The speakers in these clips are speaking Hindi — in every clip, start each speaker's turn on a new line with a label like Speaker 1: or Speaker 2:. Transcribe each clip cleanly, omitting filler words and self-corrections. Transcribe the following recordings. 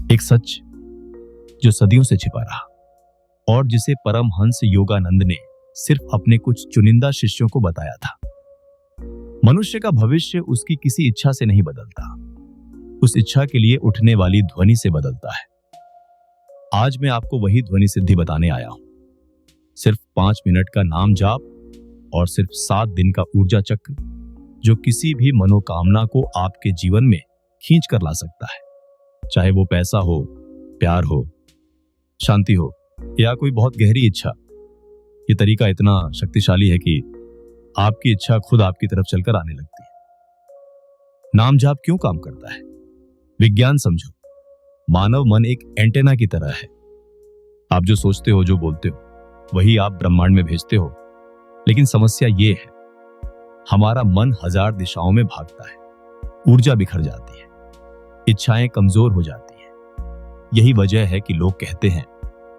Speaker 1: एक सच जो सदियों से छिपा रहा और जिसे परमहंस योगानंद ने सिर्फ अपने कुछ चुनिंदा शिष्यों को बताया था। मनुष्य का भविष्य उसकी किसी इच्छा से नहीं बदलता, उस इच्छा के लिए उठने वाली ध्वनि से बदलता है। आज मैं आपको वही ध्वनि सिद्धि बताने आया हूं। सिर्फ 5 मिनट का नाम जाप और सिर्फ 7 दिन का ऊर्जा चक्र जो किसी भी मनोकामना को आपके जीवन में खींच कर ला सकता है, चाहे वो पैसा हो, प्यार हो, शांति हो या कोई बहुत गहरी इच्छा। ये तरीका इतना शक्तिशाली है कि आपकी इच्छा खुद आपकी तरफ चलकर आने लगती है। नाम जाप क्यों काम करता है? विज्ञान समझो। मानव मन एक एंटेना की तरह है। आप जो सोचते हो, जो बोलते हो, वही आप ब्रह्मांड में भेजते हो। लेकिन समस्या ये है, हमारा मन 1000 दिशाओं में भागता है, ऊर्जा बिखर जाती है, इच्छाएं कमजोर हो जाती हैं। यही वजह है कि लोग कहते हैं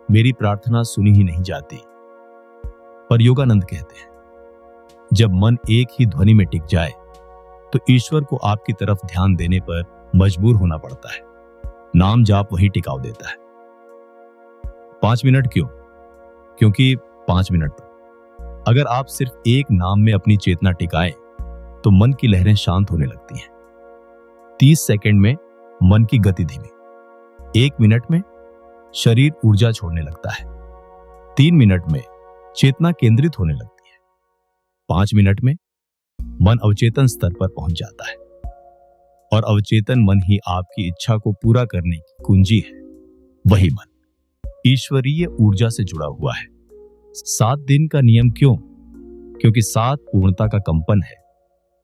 Speaker 1: मेरी प्रार्थना सुनी ही नहीं जाती। पर योगानंद कहते हैं जब मन एक ही ध्वनि में टिक जाए तो ईश्वर को आपकी तरफ ध्यान देने पर मजबूर होना पड़ता है। नाम जाप वही टिकाव देता है। 5 मिनट क्यों? क्योंकि 5 मिनट तक अगर आप सिर्फ एक नाम में अपनी चेतना टिकाएं तो मन की लहरें शांत होने लगती हैं। 30 सेकंड में मन की गति धीमी, 1 मिनट में शरीर ऊर्जा छोड़ने लगता है, 3 मिनट में चेतना केंद्रित होने लगती है, 5 मिनट में मन अवचेतन स्तर पर पहुंच जाता है। और अवचेतन मन ही आपकी इच्छा को पूरा करने की कुंजी है। वही मन ईश्वरीय ऊर्जा से जुड़ा हुआ है। 7 दिन का नियम क्यों? क्योंकि 7 पूर्णता का कंपन है।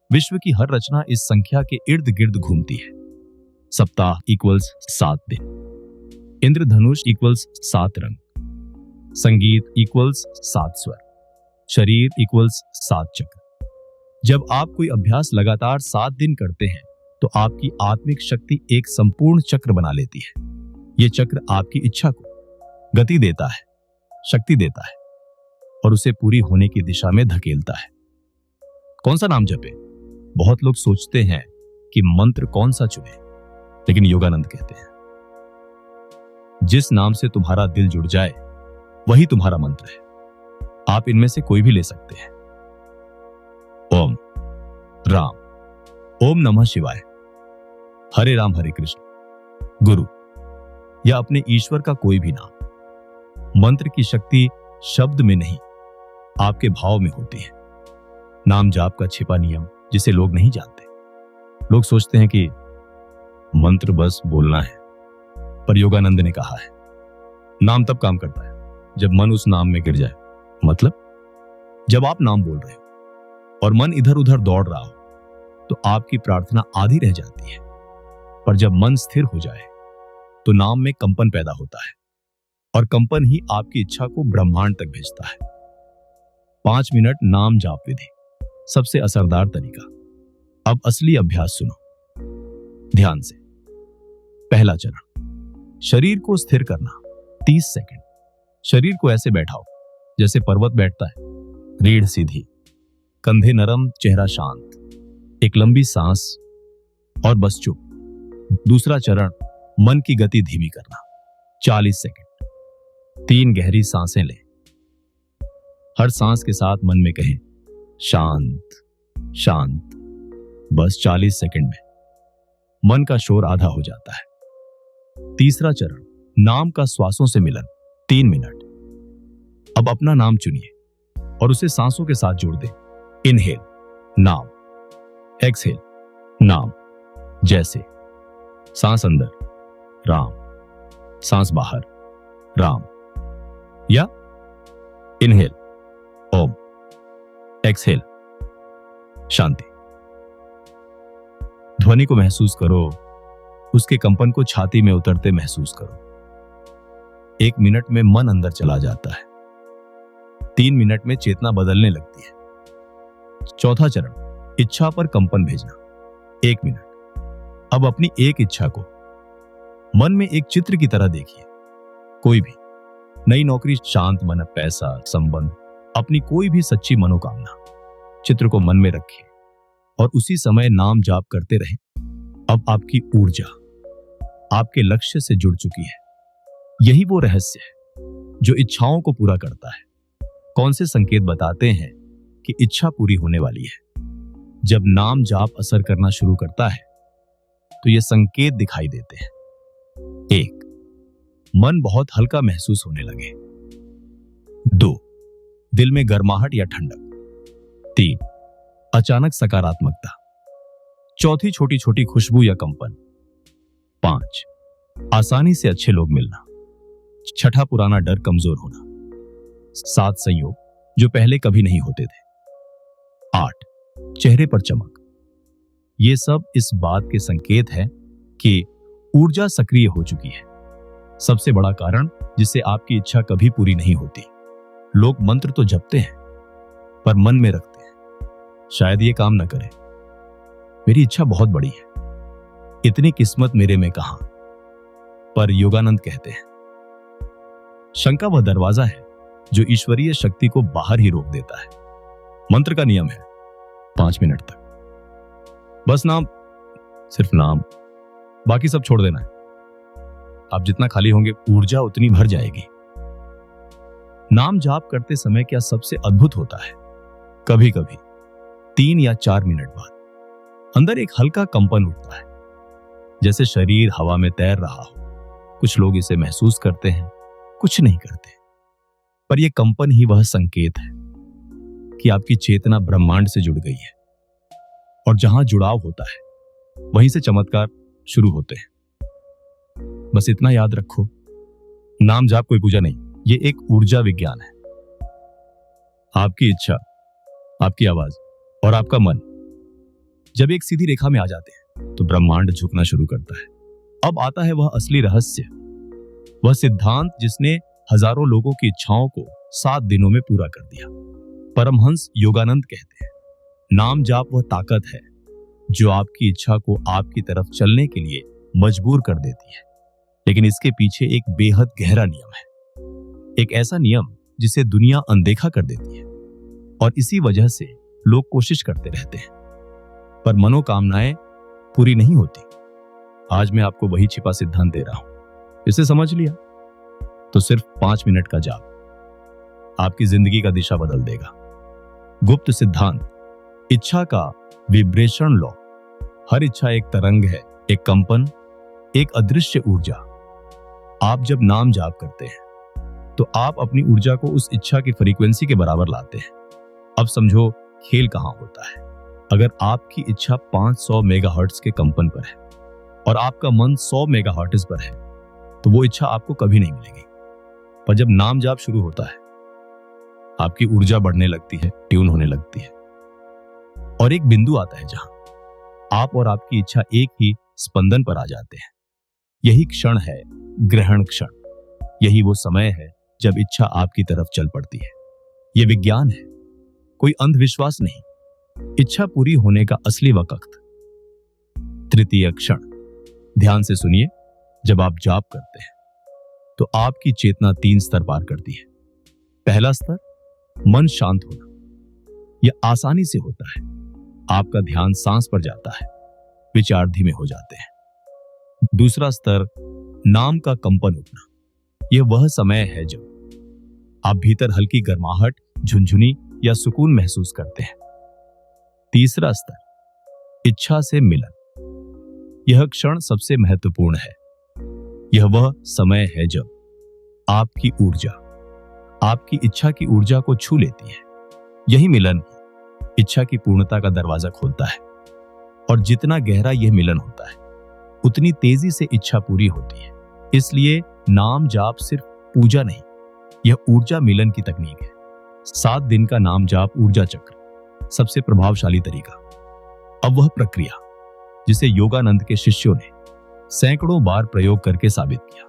Speaker 1: विश्व की हर रचना इस संख्या के इर्द गिर्द घूमती है। सप्ताह इक्वल्स 7 दिन, इंद्रधनुष इक्वल्स 7 रंग, संगीत इक्वल्स 7 स्वर, शरीर इक्वल्स 7 चक्र। जब आप कोई अभ्यास लगातार 7 दिन करते हैं तो आपकी आत्मिक शक्ति एक संपूर्ण चक्र बना लेती है। यह चक्र आपकी इच्छा को गति देता है, शक्ति देता है और उसे पूरी होने की दिशा में धकेलता है। कौन सा नाम जपे? बहुत लोग सोचते हैं कि मंत्र कौन सा चुने, लेकिन योगानंद कहते हैं जिस नाम से तुम्हारा दिल जुड़ जाए वही तुम्हारा मंत्र है। आप इनमें से कोई भी ले सकते हैं। ओम, राम, ओम नमः शिवाय, हरे राम हरे कृष्ण, गुरु या अपने ईश्वर का कोई भी नाम। मंत्र की शक्ति शब्द में नहीं, आपके भाव में होती है। नाम जाप का छिपा नियम जिसे लोग नहीं जानते। लोग सोचते हैं कि मंत्र बस बोलना है, पर योगानंद ने कहा है नाम तब काम करता है जब मन उस नाम में गिर जाए। मतलब जब आप नाम बोल रहे हो और मन इधर उधर दौड़ रहा हो तो आपकी प्रार्थना आधी रह जाती है। पर जब मन स्थिर हो जाए तो नाम में कंपन पैदा होता है और कंपन ही आपकी इच्छा को ब्रह्मांड तक भेजता है। 5 मिनट नाम जाप विधि, सबसे असरदार तरीका। अब असली अभ्यास सुनो ध्यान से। पहला चरण, शरीर को स्थिर करना। 30 सेकंड शरीर को ऐसे बैठाओ जैसे पर्वत बैठता है, रीढ़ सीधी, कंधे नरम, चेहरा शांत, एक लंबी सांस और बस चुप। दूसरा चरण, मन की गति धीमी करना। 40 सेकंड 3 गहरी सांसें लें। हर सांस के साथ मन में कहें शांत शांत। बस 40 सेकंड में मन का शोर आधा हो जाता है। तीसरा चरण, नाम का श्वासों से मिलन। 3 मिनट। अब अपना नाम चुनिए और उसे सांसों के साथ जोड़ दें। इनहेल नाम, एक्सहेल नाम। जैसे सांस अंदर राम, सांस बाहर राम, या इनहेल ओम, एक्सहेल शांति। ध्वनि को महसूस करो, उसके कंपन को छाती में उतरते महसूस करो। 1 मिनट में मन अंदर चला जाता है। 3 मिनट में चेतना बदलने लगती है। चौथा चरण, इच्छा पर कंपन भेजना। 1 मिनट। अब अपनी एक इच्छा को मन में एक चित्र की तरह देखिए। कोई भी नई नौकरी, शांत मन, पैसा, संबंध, अपनी कोई भी सच्ची मनोकामना। चित्र को मन में रखिए और उसी समय नाम जाप करते रहें। अब आपकी ऊर्जा आपके लक्ष्य से जुड़ चुकी है। यही वो रहस्य है जो इच्छाओं को पूरा करता है। कौन से संकेत बताते हैं कि इच्छा पूरी होने वाली है? जब नाम जाप असर करना शुरू करता है तो ये संकेत दिखाई देते हैं। 1. मन बहुत हल्का महसूस होने लगे। 2. दिल में गर्माहट या ठंडक। 3. अचानक सकारात्मकता। 4. छोटी छोटी खुशबू या कंपन। 5. आसानी से अच्छे लोग मिलना। 6. पुराना डर कमजोर होना। 7. संयोग जो पहले कभी नहीं होते थे। 8. चेहरे पर चमक। ये सब इस बात के संकेत है कि ऊर्जा सक्रिय हो चुकी है। सबसे बड़ा कारण जिससे आपकी इच्छा कभी पूरी नहीं होती। लोग मंत्र तो जपते हैं पर मन में रखते हैं शायद ये काम न करे। मेरी इच्छा बहुत बड़ी है, इतनी किस्मत मेरे में कहां। पर योगानंद कहते हैं शंका वह दरवाजा है जो ईश्वरीय शक्ति को बाहर ही रोक देता है। मंत्र का नियम है 5 मिनट तक बस नाम, सिर्फ नाम, बाकी सब छोड़ देना है। आप जितना खाली होंगे ऊर्जा उतनी भर जाएगी। नाम जाप करते समय क्या सबसे अद्भुत होता है, कभी कभी 3 या 4 मिनट बाद अंदर एक हल्का कंपन उठता है, जैसे शरीर हवा में तैर रहा हो। कुछ लोग इसे महसूस करते हैं, कुछ नहीं करते, पर यह कंपन ही वह संकेत है कि आपकी चेतना ब्रह्मांड से जुड़ गई है। और जहां जुड़ाव होता है वहीं से चमत्कार शुरू होते हैं। बस इतना याद रखो, नाम जाप कोई पूजा नहीं, ये एक ऊर्जा विज्ञान है। आपकी इच्छा, आपकी आवाज और आपका मन जब एक सीधी रेखा में आ जाते हैं तो ब्रह्मांड झुकना शुरू करता है। अब आता है वह असली रहस्य, वह सिद्धांत जिसने हजारों लोगों की इच्छाओं को 7 दिनों में पूरा कर दिया। परमहंस योगानंद कहते हैं नाम जाप वह ताकत है जो आपकी इच्छा को आपकी तरफ चलने के लिए मजबूर कर देती है। लेकिन इसके पीछे एक बेहद गहरा नियम है, एक ऐसा नियम जिसे दुनिया अनदेखा कर देती है। और इसी वजह से लोग कोशिश करते रहते हैं पर मनोकामनाएं पूरी नहीं होती। आज मैं आपको वही छिपा सिद्धांत दे रहा हूं। इसे समझ लिया तो सिर्फ 5 मिनट का जाप आपकी जिंदगी का दिशा बदल देगा। गुप्त सिद्धांत, इच्छा का विब्रेशन लॉ। हर इच्छा एक तरंग है, एक कंपन, एक अदृश्य ऊर्जा। आप जब नाम जाप करते हैं तो आप अपनी ऊर्जा को उस इच्छा की फ्रीक्वेंसी के बराबर लाते हैं। अब समझो खेल कहां होता है। अगर आपकी इच्छा 500 मेगाहर्ट्ज के कंपन पर है और आपका मन 100 मेगाहर्ट्ज पर है तो वो इच्छा आपको कभी नहीं मिलेगी। पर जब नाम जाप शुरू होता है आपकी ऊर्जा बढ़ने लगती है, ट्यून होने लगती है और एक बिंदु आता है जहां आप और आपकी इच्छा एक ही स्पंदन पर आ जाते हैं। यही क्षण है ग्रहण क्षण। यही वो समय है जब इच्छा आपकी तरफ चल पड़ती है। यह विज्ञान है, कोई अंधविश्वास नहीं। इच्छा पूरी होने का असली वक्त तृतीय क्षण। ध्यान से सुनिए, जब आप जाप करते हैं तो आपकी चेतना 3 स्तर पार करती है। पहला स्तर, मन शांत होना। यह आसानी से होता है। आपका ध्यान सांस पर जाता है, विचार धीमे हो जाते हैं। दूसरा स्तर, नाम का कंपन उठना। यह वह समय है जब आप भीतर हल्की गर्माहट, झुनझुनी या सुकून महसूस करते हैं। तीसरा स्तर, इच्छा से मिलन। यह क्षण सबसे महत्वपूर्ण है। यह वह समय है जब आपकी ऊर्जा आपकी इच्छा की ऊर्जा को छू लेती है। यही मिलन इच्छा की पूर्णता का दरवाजा खोलता है। और जितना गहरा यह मिलन होता है उतनी तेजी से इच्छा पूरी होती है। इसलिए नाम जाप सिर्फ पूजा नहीं, यह ऊर्जा मिलन की तकनीक है। 7 दिन का नाम जाप ऊर्जा चक्र, सबसे प्रभावशाली तरीका। अब वह प्रक्रिया जिसे योगानंद के शिष्यों ने सैकड़ों बार प्रयोग करके साबित किया।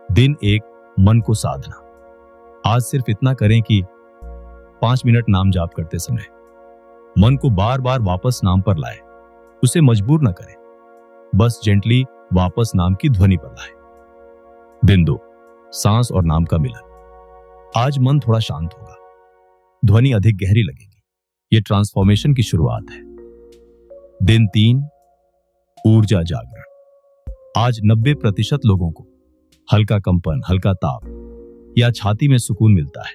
Speaker 1: दिन 1, मन को साधना। आज सिर्फ इतना करें कि 5 मिनट नाम जाप करते समय मन को बार बार वापस नाम पर लाए। उसे मजबूर न करें, बस जेंटली वापस नाम की ध्वनि पर लाए। दिन 2, सांस और नाम का मिलन। आज मन थोड़ा शांत होगा, ध्वनि अधिक गहरी लगेगी। यह ट्रांसफॉर्मेशन की शुरुआत है। दिन 3, ऊर्जा जागरण। आज 90% लोगों को हल्का कंपन, हल्का ताप या छाती में सुकून मिलता है।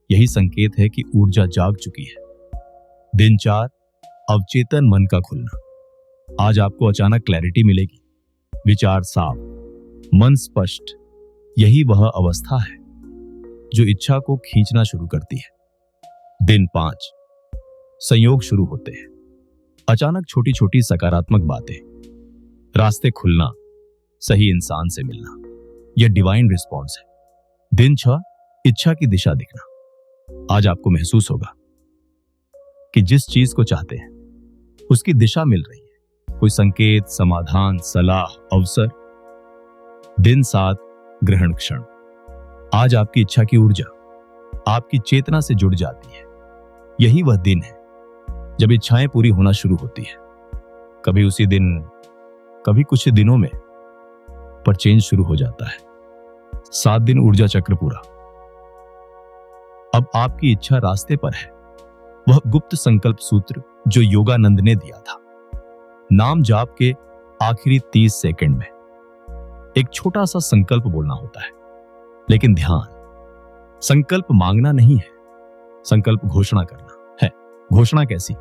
Speaker 1: यही संकेत है कि ऊर्जा जाग चुकी है। दिन 4, अवचेतन मन का खुलना। आज आपको अचानक क्लैरिटी मिलेगी, विचार साफ, मन स्पष्ट। यही वह अवस्था है जो इच्छा को खींचना शुरू करती है। दिन 5, संयोग शुरू होते हैं। अचानक छोटी छोटी सकारात्मक बातें, रास्ते खुलना, सही इंसान से मिलना, यह डिवाइन रिस्पॉन्स है। दिन 6, इच्छा की दिशा दिखना। आज आपको महसूस होगा कि जिस चीज को चाहते हैं उसकी दिशा मिल रही है। कोई संकेत, समाधान, सलाह, अवसर। दिन 7, ग्रहण क्षण। आज आपकी इच्छा की ऊर्जा आपकी चेतना से जुड़ जाती है। यही वह दिन है जब इच्छाएं पूरी होना शुरू होती है। कभी उसी दिन, कभी कुछ दिनों में, पर चेंज शुरू हो जाता है। 7 दिन ऊर्जा चक्र पूरा। अब आपकी इच्छा रास्ते पर है। वह गुप्त संकल्प सूत्र जो योगानंद ने दिया था। नाम जाप के आखिरी 30 सेकंड में एक छोटा सा संकल्प बोलना होता है। लेकिन ध्यान, संकल्प मांगना नहीं है, संकल्प घोषणा करना है। घोषणा कैसी?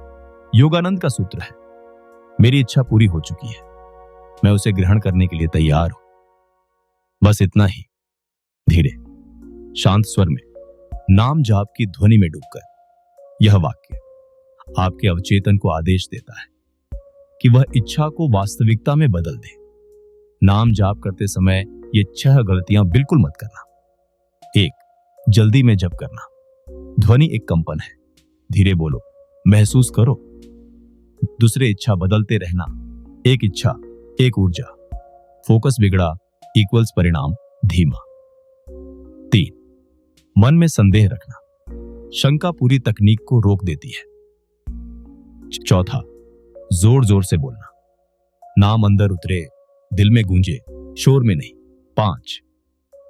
Speaker 1: योगानंद का सूत्र है, मेरी इच्छा पूरी हो चुकी है, मैं उसे ग्रहण करने के लिए तैयार हूं। बस इतना ही। धीरे, शांत स्वर में, नाम जाप की ध्वनि में डूबकर यह वाक्य आपके अवचेतन को आदेश देता है कि वह इच्छा को वास्तविकता में बदल दे। नाम जाप करते समय ये 6 गलतियां बिल्कुल मत करना। 1, जल्दी में जप करना। ध्वनि एक कंपन है, धीरे बोलो, महसूस करो। दूसरे, इच्छा बदलते रहना। एक इच्छा, एक ऊर्जा। फोकस बिगड़ा इक्वल्स परिणाम धीमा। 3, मन में संदेह रखना। शंका पूरी तकनीक को रोक देती है। 4, जोर जोर से बोलना। नाम अंदर उतरे, दिल में गूंजे, शोर में नहीं। 5,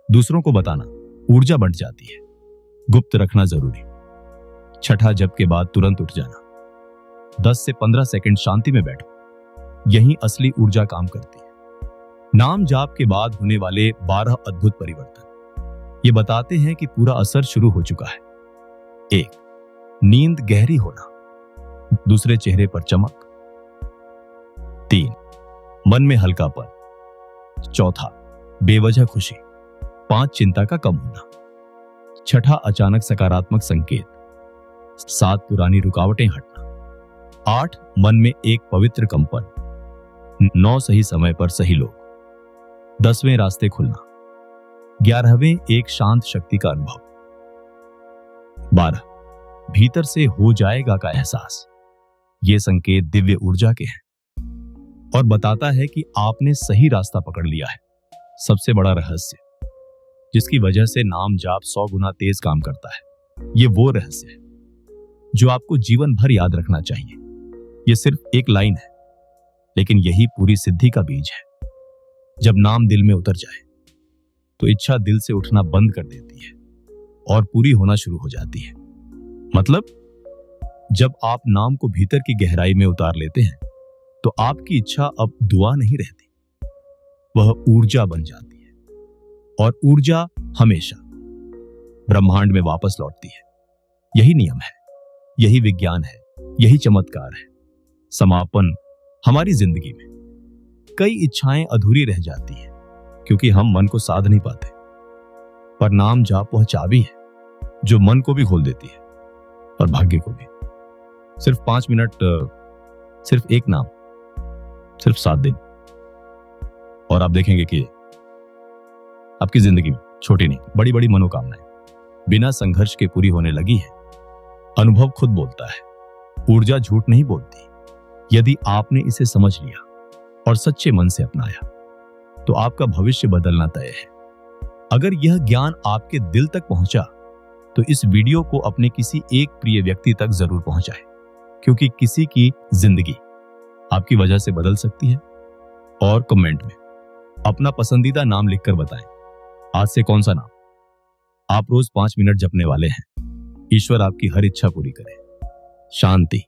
Speaker 1: दूसरों को बताना, ऊर्जा बढ़ जाती है, गुप्त रखना जरूरी। 6, जप के बाद तुरंत उठ जाना। 10 से 15 सेकंड शांति में बैठो, यही असली ऊर्जा काम करती है। नाम जाप के बाद होने वाले 12 अद्भुत परिवर्तन ये बताते हैं कि पूरा असर शुरू हो चुका है। 1, नींद गहरी होना। दूसरे, चेहरे पर चमक। 3, मन में हल्कापन। 4, बेवजह खुशी। 5, चिंता का कम होना। 6, अचानक सकारात्मक संकेत। 7, पुरानी रुकावटें हटना। 8, मन में एक पवित्र कंपन। 9, सही समय पर सही लोग। 10वें, रास्ते खुलना। 11वें, एक शांत शक्ति का अनुभव। 12, भीतर से हो जाएगा का एहसास। ये संकेत दिव्य ऊर्जा के हैं और बताता है कि आपने सही रास्ता पकड़ लिया है। सबसे बड़ा रहस्य जिसकी वजह से नाम जाप 100 गुना तेज काम करता है, ये वो रहस्य है जो आपको जीवन भर याद रखना चाहिए। ये सिर्फ एक लाइन है, लेकिन यही पूरी सिद्धि का बीज है। जब नाम दिल में उतर जाए तो इच्छा दिल से उठना बंद कर देती है और पूरी होना शुरू हो जाती है। मतलब, जब आप नाम को भीतर की गहराई में उतार लेते हैं तो आपकी इच्छा अब दुआ नहीं रहती, वह ऊर्जा बन जाती है। और ऊर्जा हमेशा ब्रह्मांड में वापस लौटती है। यही नियम है, यही विज्ञान है, यही चमत्कार है। समापन हमारी जिंदगी में कई इच्छाएं अधूरी रह जाती हैं क्योंकि हम मन को साध नहीं पाते। पर नाम जाप वह चाबी है जो मन को भी खोल देती है और भाग्य को भी। सिर्फ 5 मिनट, सिर्फ एक नाम, सिर्फ 7 दिन, और आप देखेंगे कि आपकी जिंदगी में छोटी नहीं बड़ी बड़ी मनोकामनाएं बिना संघर्ष के पूरी होने लगी है। अनुभव खुद बोलता है, ऊर्जा झूठ नहीं बोलती। यदि आपने इसे समझ लिया और सच्चे मन से अपनाया तो आपका भविष्य बदलना तय है। अगर यह ज्ञान आपके दिल तक पहुंचा तो इस वीडियो को अपने किसी एक प्रिय व्यक्ति तक जरूर पहुंचाएं, क्योंकि किसी की जिंदगी आपकी वजह से बदल सकती है। और कमेंट में अपना पसंदीदा नाम लिखकर बताएं, आज से कौन सा नाम आप रोज 5 मिनट जपने वाले हैं। ईश्वर आपकी हर इच्छा पूरी करे। शांति।